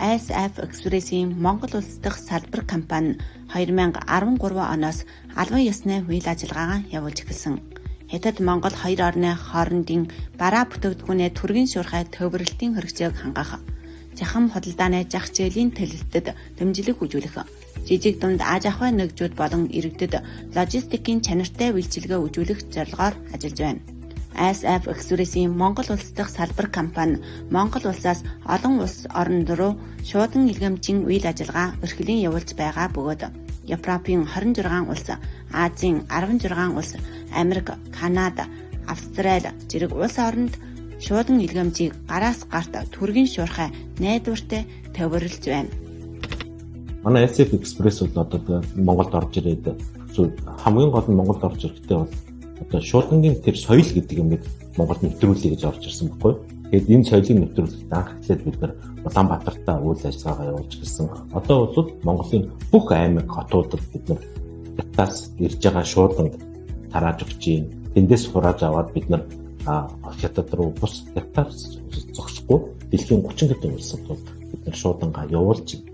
ISF Express-ийн Монгол улс дахь салбар компани 2013 оноос албан ёсны үйл ажиллагаагаа явуулж эхэлсэн. Хятад Монгол хоёр орны хоорондын бараа бүтээгдэхүүнээ түргэн шуурхай төвөрлөлтийн хэрэгцээг хангах, жахам худалдааны зах зээлийн төлөлтөд дэмжлэг үзүүлэх, жижиг дунд аж ахуй нэгжүүд болон иргэдэд логистикийн чанартай үйлчилгээ үзүүлэх зорилгоор ажиллаж байна. ISF Express-ийн Монгол улс дахь салбар компани Монгол улсаас олон улс оронд руу шуудан илгээмжийн үйл ажиллагаа эрхлэн явуулж байгаа бөгөөд Европын 26 улс, Азийн 16 улс, Америк, Канада, Австрали зэрэг улс оронд шуудан илгээмжийг гараас гарт түргэн шуурхай найдвартай төвөрлөж байна. Манай ISF Express бол одоо Монголд орж ирээд хамгийн гол нь Монголд орж ирэхдээ бол одоо шуудангийн тэр соёл гэдэг юмыг Монголд нэвтрүүлэе гэж орж ирсэн байхгүй. Тэгээд энэ соёлыг нэвтрүүлэхэд анх эхлээд бид нар Улаанбаатартаа үйл ажиллагаа явуулж ирсэн. Одоо бол Монголын бүх аймаг хотуудад бид нар Ятаас ирж байгаа шууданд тарааж өгч юм. Тэндээс хурааж аваад бид нар Хятад руу бус Ятаас зогсохгүй дэлхийн 30 хэдэн улсад бол бид нар шуудангаа явуулж байна.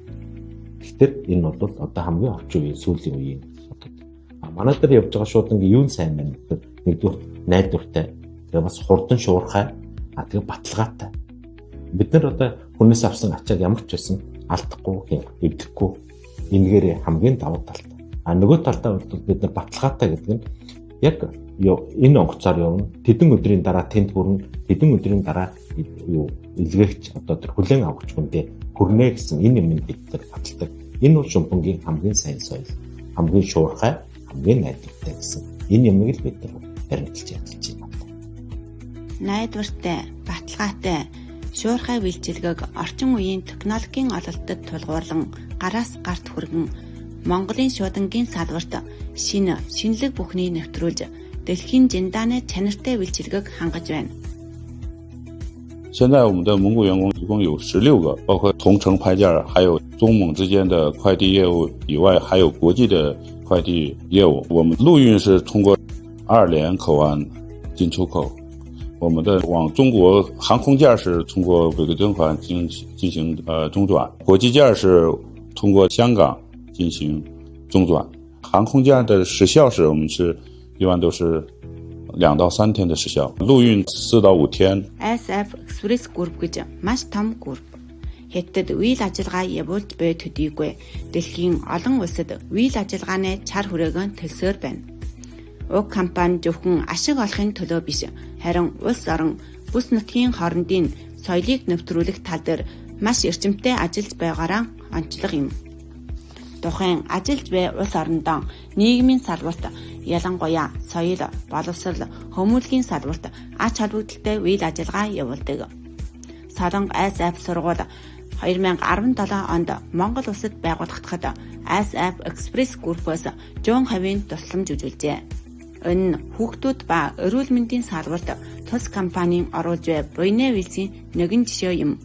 Тэгэхээр энэ бол одоо хамгийн орчин үеийн сүүлийн үеийн манай дээр явж байгаа шуудангийн юу сайн байна гэхээр нэгдүгээр найдвартай, тэгээ бас хурдан шуурхай, тэгээ баталгаатай. Бид нар одоо хүнээс авсан ачааг ямар ч байсан алдахгүй, эвдэхгүй энэгээр хамгийн давуу талтай. Нөгөө талдаа бол бид нар баталгаатай гэдэг нь яг энэ онгоцоор явна. Тэдэн өдрийн дараа тэнд хүрнэ. Тэдэн өдрийн дараа илгээгч одоо тэр хүлэн авахч хүндээ хүрнэ гэсэн энэ юм бид нар баталдаг. Энэ бол шумбангийн хамгийн сайн соёл, хамгийн шуурхай, хамгийн найдвартай гэсэн энэ юмыг л бид нар баримталж ядалж байна. Найдвартай, баталгаатай, шуурхай үйлчилгээг орчин үеийн технологийн ололтод тулгуурлан гараас гарт хүргэн Монголын шуудангийн салбарт шинэлэг бүхнийг нэвтрүүлж дэлхийн жиндааны чанартай үйлчилгээг хангаж байна. 现在我们的蒙古员工一共有16个，包括同城派件，还有中蒙之间的快递业务以外，还有国际的快递业务。我们陆运是通过2连口岸进出口，我们的往中国航空件是通过北京口岸进行中转，国际件是通过香港进行中转。航空件的时效是我们是一般都是2到3天的时效，陆运4到5天。ISF Express Group гэж маш том group. Хятад үйл ажиллагаа явуулж буй төдийгүй дэлхийн олон улсад үйл ажиллагааны чар хүрээгэн төлсөөр байна. Уг компани зөвхөн ашиг олохын төлөө биш, харин улс орон бүс нутгийн хоорондын соёлыг нэвтрүүлэх тал дээр маш эрчимтэй ажиллаж байгаараа онцлог юм. Тухайн ажиллаж буй улс орондоо нийгмийн салбарт ялангуяа соёл, боловсрол, хүмүүнлэгийн салбарт ач холбогдолтой үйл ажиллагаа явуулдаг. Солонго ISF сургууль 2017 онд Монгол улсад байгуулагдахад ISF Express Group-оос 100% тусламж үзүүлжээ. Энэ нь хүүхдүүд ба эрүүл мэндийн салбарт тус компанийн оруулж буй буйны визийн нэгэн жишээ юм.